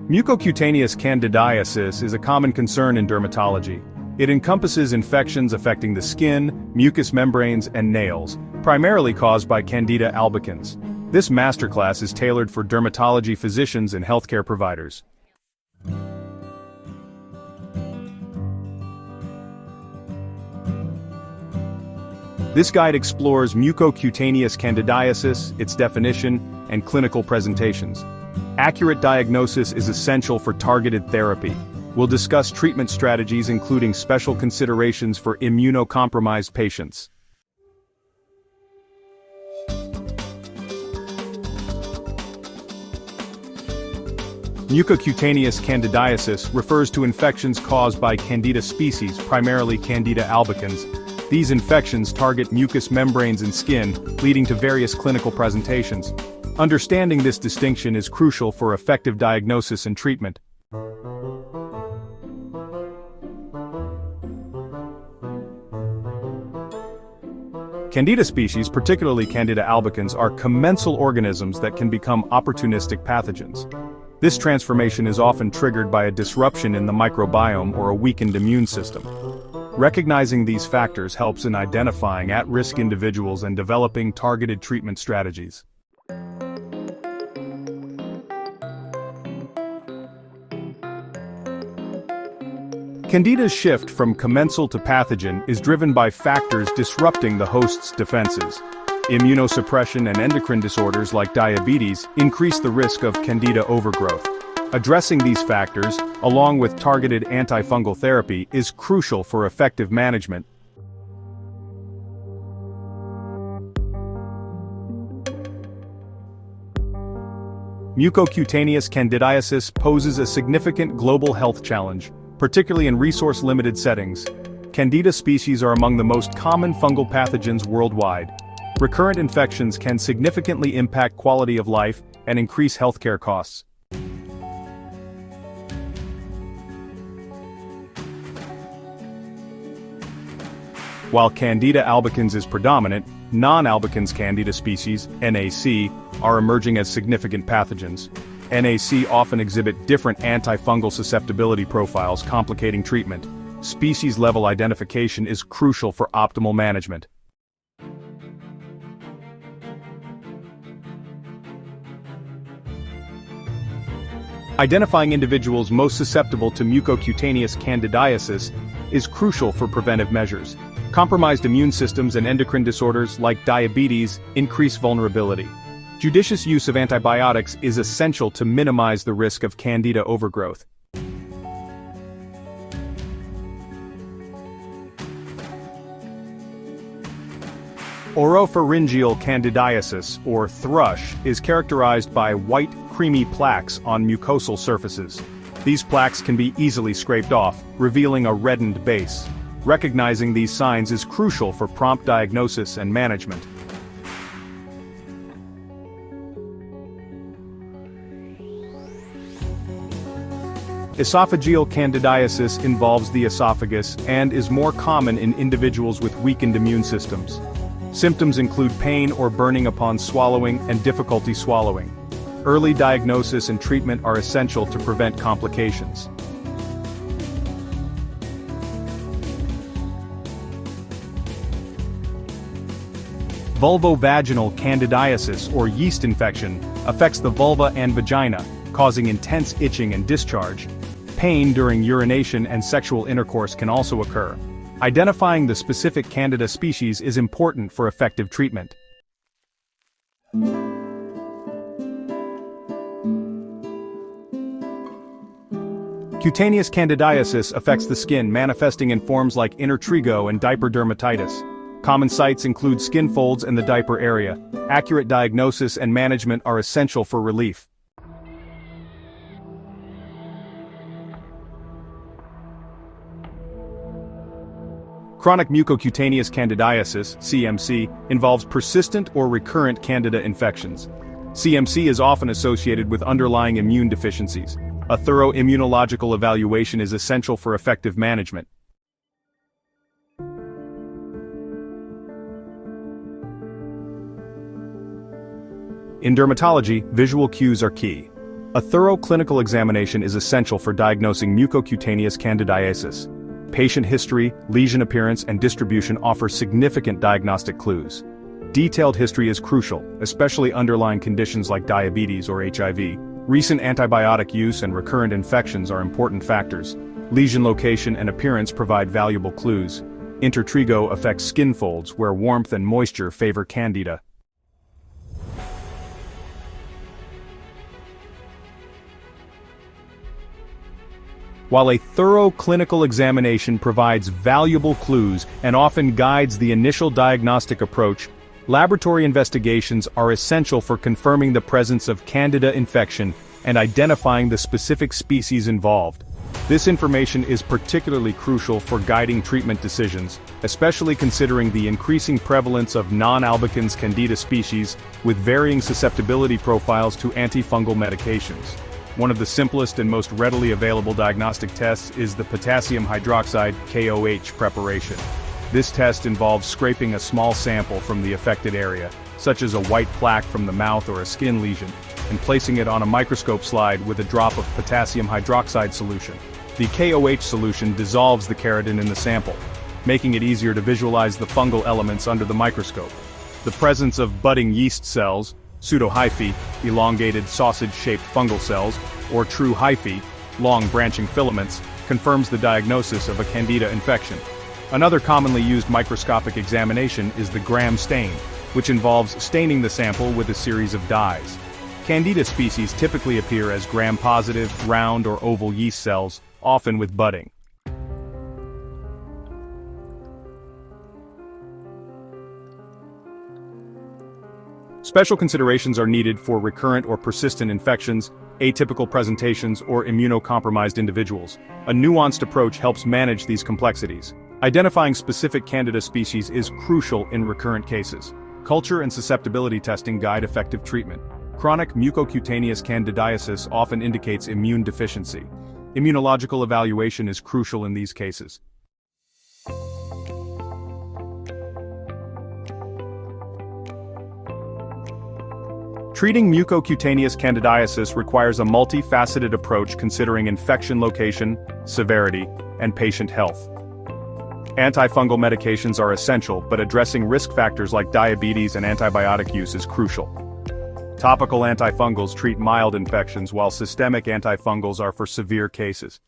Mucocutaneous candidiasis is a common concern in dermatology. It encompasses infections affecting the skin, mucous membranes, and nails, primarily caused by Candida albicans. This masterclass is tailored for dermatology physicians and healthcare providers. This guide explores mucocutaneous candidiasis, its definition, and clinical presentations. Accurate diagnosis is essential for targeted therapy. We'll discuss treatment strategies including special considerations for immunocompromised patients. Mucocutaneous candidiasis refers to infections caused by Candida species, primarily Candida albicans. These infections target mucous membranes and skin, leading to various clinical presentations. Understanding this distinction is crucial for effective diagnosis and treatment. Candida species, particularly Candida albicans, are commensal organisms that can become opportunistic pathogens. This transformation is often triggered by a disruption in the microbiome or a weakened immune system. Recognizing these factors helps in identifying at-risk individuals and developing targeted treatment strategies. Candida's shift from commensal to pathogen is driven by factors disrupting the host's defenses. Immunosuppression and endocrine disorders like diabetes increase the risk of Candida overgrowth. Addressing these factors, along with targeted antifungal therapy, is crucial for effective management. Mucocutaneous candidiasis poses a significant global health challenge, particularly in resource-limited settings. Candida species are among the most common fungal pathogens worldwide. Recurrent infections can significantly impact quality of life and increase healthcare costs. While Candida albicans is predominant, non-albicans Candida species, NAC, are emerging as significant pathogens. NAC often exhibit different antifungal susceptibility profiles, complicating treatment. Species-level identification is crucial for optimal management. Identifying individuals most susceptible to mucocutaneous candidiasis is crucial for preventive measures. Compromised immune systems and endocrine disorders like diabetes increase vulnerability. Judicious use of antibiotics is essential to minimize the risk of Candida overgrowth. Oropharyngeal candidiasis, or thrush, is characterized by white, creamy plaques on mucosal surfaces. These plaques can be easily scraped off, revealing a reddened base. Recognizing these signs is crucial for prompt diagnosis and management. Esophageal candidiasis involves the esophagus and is more common in individuals with weakened immune systems. Symptoms include pain or burning upon swallowing and difficulty swallowing. Early diagnosis and treatment are essential to prevent complications. Vulvovaginal candidiasis, or yeast infection, affects the vulva and vagina, causing intense itching and discharge. Pain during urination and sexual intercourse can also occur. Identifying the specific Candida species is important for effective treatment. Cutaneous candidiasis affects the skin, manifesting in forms like intertrigo and diaper dermatitis. Common sites include skin folds and the diaper area. Accurate diagnosis and management are essential for relief. Chronic mucocutaneous candidiasis, CMC, involves persistent or recurrent Candida infections. CMC is often associated with underlying immune deficiencies. A thorough immunological evaluation is essential for effective management. In dermatology, visual cues are key. A thorough clinical examination is essential for diagnosing mucocutaneous candidiasis. Patient history, lesion appearance, and distribution offer significant diagnostic clues. Detailed history is crucial, especially underlying conditions like diabetes or HIV. Recent antibiotic use and recurrent infections are important factors. Lesion location and appearance provide valuable clues. Intertrigo affects skin folds where warmth and moisture favor Candida. While a thorough clinical examination provides valuable clues and often guides the initial diagnostic approach, laboratory investigations are essential for confirming the presence of Candida infection and identifying the specific species involved. This information is particularly crucial for guiding treatment decisions, especially considering the increasing prevalence of non-albicans Candida species with varying susceptibility profiles to antifungal medications. One of the simplest and most readily available diagnostic tests is the potassium hydroxide (KOH) preparation. This test involves scraping a small sample from the affected area, such as a white plaque from the mouth or a skin lesion, and placing it on a microscope slide with a drop of potassium hydroxide solution. The KOH solution dissolves the keratin in the sample, making it easier to visualize the fungal elements under the microscope. The presence of budding yeast cells, pseudohyphae, elongated sausage-shaped fungal cells, or true hyphae, long branching filaments, confirms the diagnosis of a Candida infection. Another commonly used microscopic examination is the Gram stain, which involves staining the sample with a series of dyes. Candida species typically appear as gram-positive, round or oval yeast cells, often with budding. Special considerations are needed for recurrent or persistent infections, atypical presentations, or immunocompromised individuals. A nuanced approach helps manage these complexities. Identifying specific Candida species is crucial in recurrent cases. Culture and susceptibility testing guide effective treatment. Chronic mucocutaneous candidiasis often indicates immune deficiency. Immunological evaluation is crucial in these cases. Treating mucocutaneous candidiasis requires a multifaceted approach considering infection location, severity, and patient health. Antifungal medications are essential, but addressing risk factors like diabetes and antibiotic use is crucial. Topical antifungals treat mild infections, while systemic antifungals are for severe cases.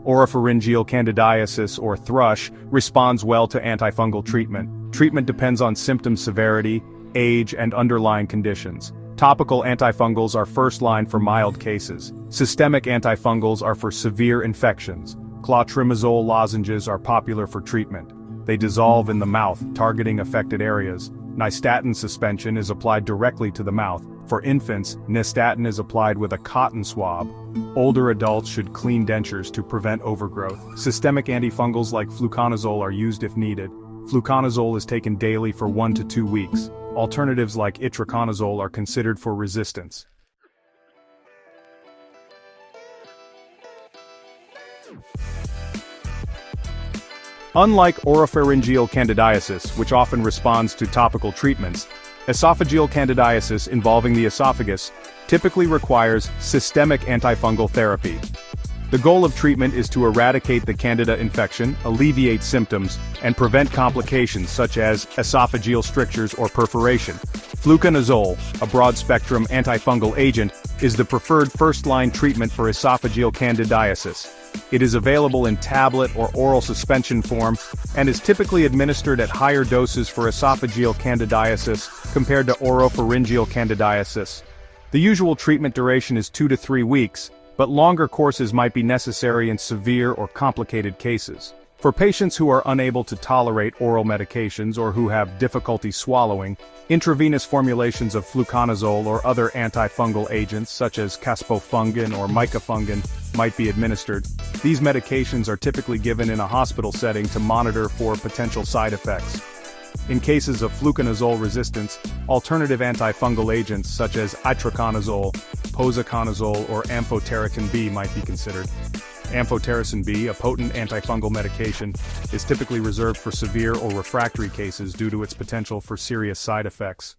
Oropharyngeal candidiasis, or thrush, responds well to antifungal treatment. Treatment depends on symptom severity, age, and underlying conditions. Topical antifungals are first line for mild cases. Systemic antifungals are for severe infections. Clotrimazole lozenges are popular for treatment. They dissolve in the mouth, targeting affected areas. Nystatin suspension is applied directly to the mouth. For infants, nystatin is applied with a cotton swab. Older adults should clean dentures to prevent overgrowth. Systemic antifungals like fluconazole are used if needed. Fluconazole is taken daily for 1 to 2 weeks. Alternatives like itraconazole are considered for resistance. Unlike oropharyngeal candidiasis, which often responds to topical treatments, esophageal candidiasis involving the esophagus typically requires systemic antifungal therapy. The goal of treatment is to eradicate the Candida infection, alleviate symptoms, and prevent complications such as esophageal strictures or perforation. Fluconazole, a broad-spectrum antifungal agent, is the preferred first-line treatment for esophageal candidiasis. It is available in tablet or oral suspension form and is typically administered at higher doses for esophageal candidiasis compared to oropharyngeal candidiasis. The usual treatment duration is 2 to 3 weeks, but longer courses might be necessary in severe or complicated cases. For patients who are unable to tolerate oral medications or who have difficulty swallowing, intravenous formulations of fluconazole or other antifungal agents such as caspofungin or micafungin might be administered. These medications are typically given in a hospital setting to monitor for potential side effects. In cases of fluconazole resistance, alternative antifungal agents such as itraconazole, posaconazole, or amphotericin B might be considered. Amphotericin B, a potent antifungal medication, is typically reserved for severe or refractory cases due to its potential for serious side effects.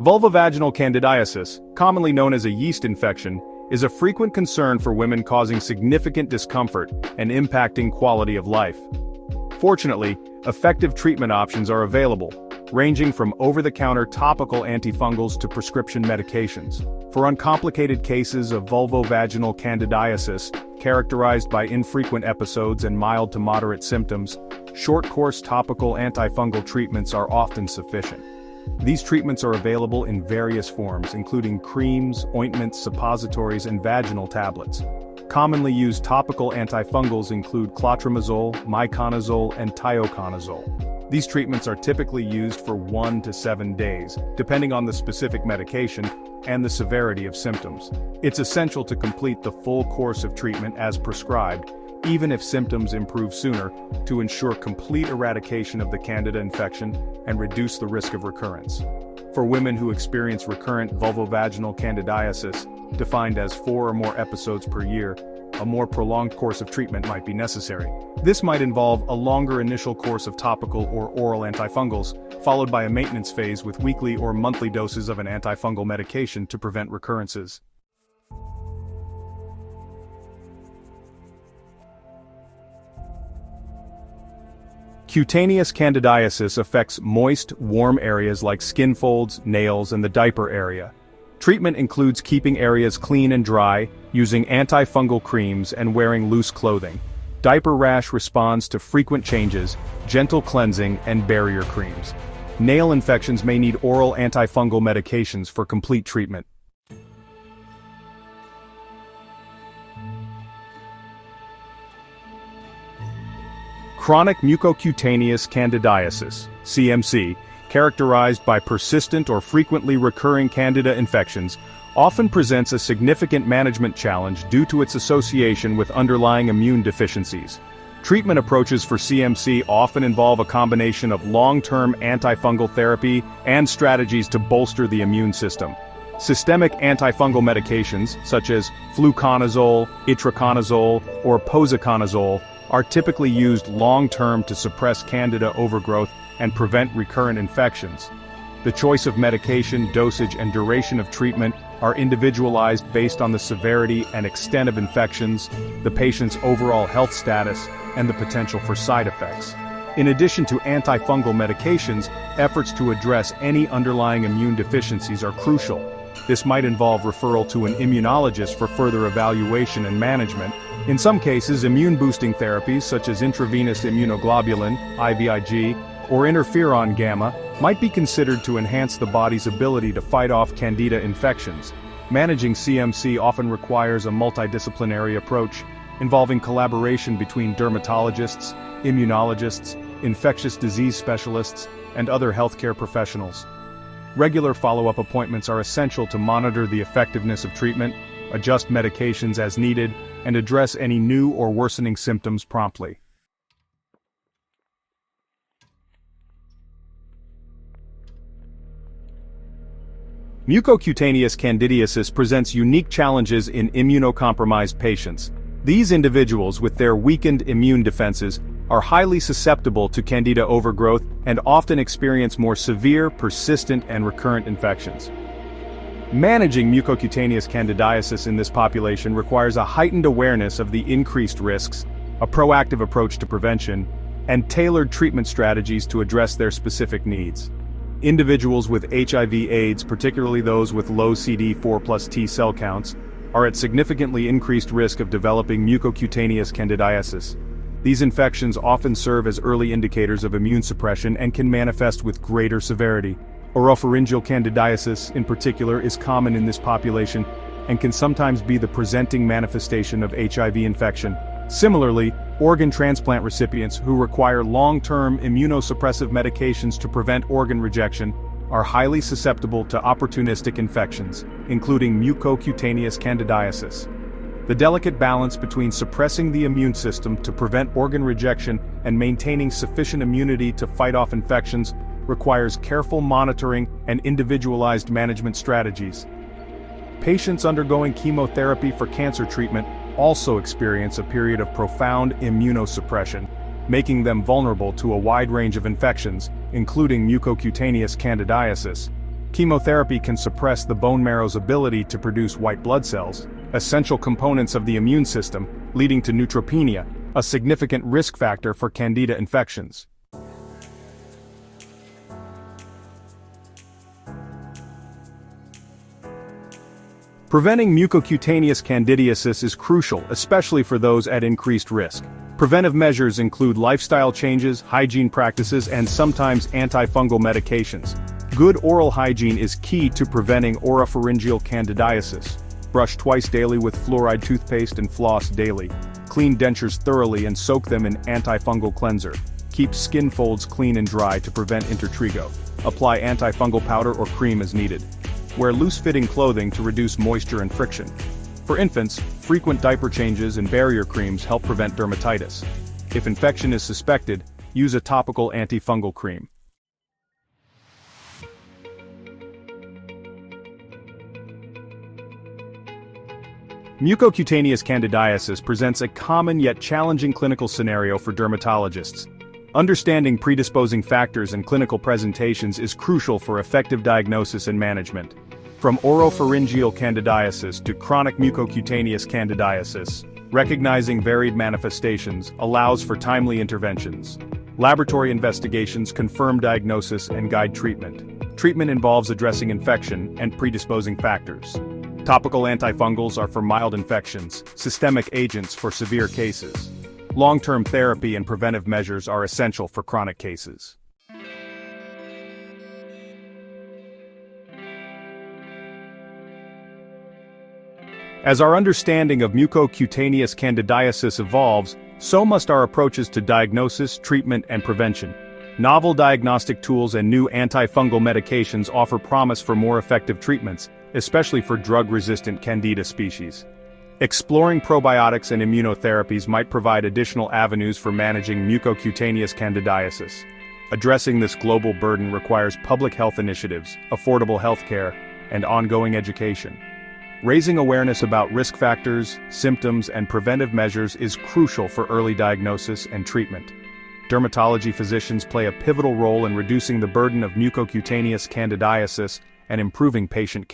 Vulvovaginal candidiasis, commonly known as a yeast infection, is a frequent concern for women, causing significant discomfort and impacting quality of life. Fortunately, effective treatment options are available, ranging from over-the-counter topical antifungals to prescription medications. For uncomplicated cases of vulvovaginal candidiasis, characterized by infrequent episodes and mild to moderate symptoms, short-course topical antifungal treatments are often sufficient. These treatments are available in various forms, including creams, ointments, suppositories, and vaginal tablets. Commonly used topical antifungals include clotrimazole, miconazole, and tioconazole. These treatments are typically used for 1 to 7 days, depending on the specific medication and the severity of symptoms. It's essential to complete the full course of treatment as prescribed, even if symptoms improve sooner, to ensure complete eradication of the Candida infection and reduce the risk of recurrence. For women who experience recurrent vulvovaginal candidiasis, defined as 4 or more episodes per year, a more prolonged course of treatment might be necessary. This might involve a longer initial course of topical or oral antifungals, followed by a maintenance phase with weekly or monthly doses of an antifungal medication to prevent recurrences. Cutaneous candidiasis affects moist, warm areas like skin folds, nails, and the diaper area. Treatment includes keeping areas clean and dry, using antifungal creams, and wearing loose clothing. Diaper rash responds to frequent changes, gentle cleansing, and barrier creams. Nail infections may need oral antifungal medications for complete treatment. Chronic mucocutaneous candidiasis, CMC, characterized by persistent or frequently recurring Candida infections, often presents a significant management challenge due to its association with underlying immune deficiencies. Treatment approaches for CMC often involve a combination of long-term antifungal therapy and strategies to bolster the immune system. Systemic antifungal medications, such as fluconazole, itraconazole, or posaconazole, are typically used long-term to suppress Candida overgrowth and prevent recurrent infections. The choice of medication, dosage, and duration of treatment are individualized based on the severity and extent of infections, the patient's overall health status, and the potential for side effects. In addition to antifungal medications, efforts to address any underlying immune deficiencies are crucial. This might involve referral to an immunologist for further evaluation and management. In some cases, immune-boosting therapies such as intravenous immunoglobulin, IVIG, or interferon gamma might be considered to enhance the body's ability to fight off Candida infections. Managing CMC often requires a multidisciplinary approach, involving collaboration between dermatologists, immunologists, infectious disease specialists, and other healthcare professionals. Regular follow-up appointments are essential to monitor the effectiveness of treatment, adjust medications as needed, and address any new or worsening symptoms promptly. Mucocutaneous candidiasis presents unique challenges in immunocompromised patients. These individuals, with their weakened immune defenses, are highly susceptible to Candida overgrowth and often experience more severe, persistent, and recurrent infections. Managing mucocutaneous candidiasis in this population requires a heightened awareness of the increased risks, a proactive approach to prevention, and tailored treatment strategies to address their specific needs. Individuals with HIV/AIDS, particularly those with low CD4+ T cell counts, are at significantly increased risk of developing mucocutaneous candidiasis. These infections often serve as early indicators of immune suppression and can manifest with greater severity. Oropharyngeal candidiasis, in particular, is common in this population and can sometimes be the presenting manifestation of HIV infection. Similarly, organ transplant recipients who require long-term immunosuppressive medications to prevent organ rejection are highly susceptible to opportunistic infections, including mucocutaneous candidiasis. The delicate balance between suppressing the immune system to prevent organ rejection and maintaining sufficient immunity to fight off infections requires careful monitoring and individualized management strategies. Patients undergoing chemotherapy for cancer treatment also experience a period of profound immunosuppression, making them vulnerable to a wide range of infections, including mucocutaneous candidiasis. Chemotherapy can suppress the bone marrow's ability to produce white blood cells, essential components of the immune system, leading to neutropenia, a significant risk factor for Candida infections. Preventing mucocutaneous candidiasis is crucial, especially for those at increased risk. Preventive measures include lifestyle changes, hygiene practices, and sometimes antifungal medications. Good oral hygiene is key to preventing oropharyngeal candidiasis. Brush twice daily with fluoride toothpaste and floss daily. Clean dentures thoroughly and soak them in antifungal cleanser. Keep skin folds clean and dry to prevent intertrigo. Apply antifungal powder or cream as needed. Wear loose-fitting clothing to reduce moisture and friction. For infants, frequent diaper changes and barrier creams help prevent dermatitis. If infection is suspected, use a topical antifungal cream. Mucocutaneous candidiasis presents a common yet challenging clinical scenario for dermatologists. Understanding predisposing factors and clinical presentations is crucial for effective diagnosis and management. From oropharyngeal candidiasis to chronic mucocutaneous candidiasis, recognizing varied manifestations allows for timely interventions. Laboratory investigations confirm diagnosis and guide treatment. Treatment involves addressing infection and predisposing factors. Topical antifungals are for mild infections, systemic agents for severe cases. Long-term therapy and preventive measures are essential for chronic cases. As our understanding of mucocutaneous candidiasis evolves, so must our approaches to diagnosis, treatment, and prevention. Novel diagnostic tools and new antifungal medications offer promise for more effective treatments, especially for drug-resistant Candida species. Exploring probiotics and immunotherapies might provide additional avenues for managing mucocutaneous candidiasis. Addressing this global burden requires public health initiatives, affordable healthcare, and ongoing education. Raising awareness about risk factors, symptoms, and preventive measures is crucial for early diagnosis and treatment. Dermatology physicians play a pivotal role in reducing the burden of mucocutaneous candidiasis and improving patient care.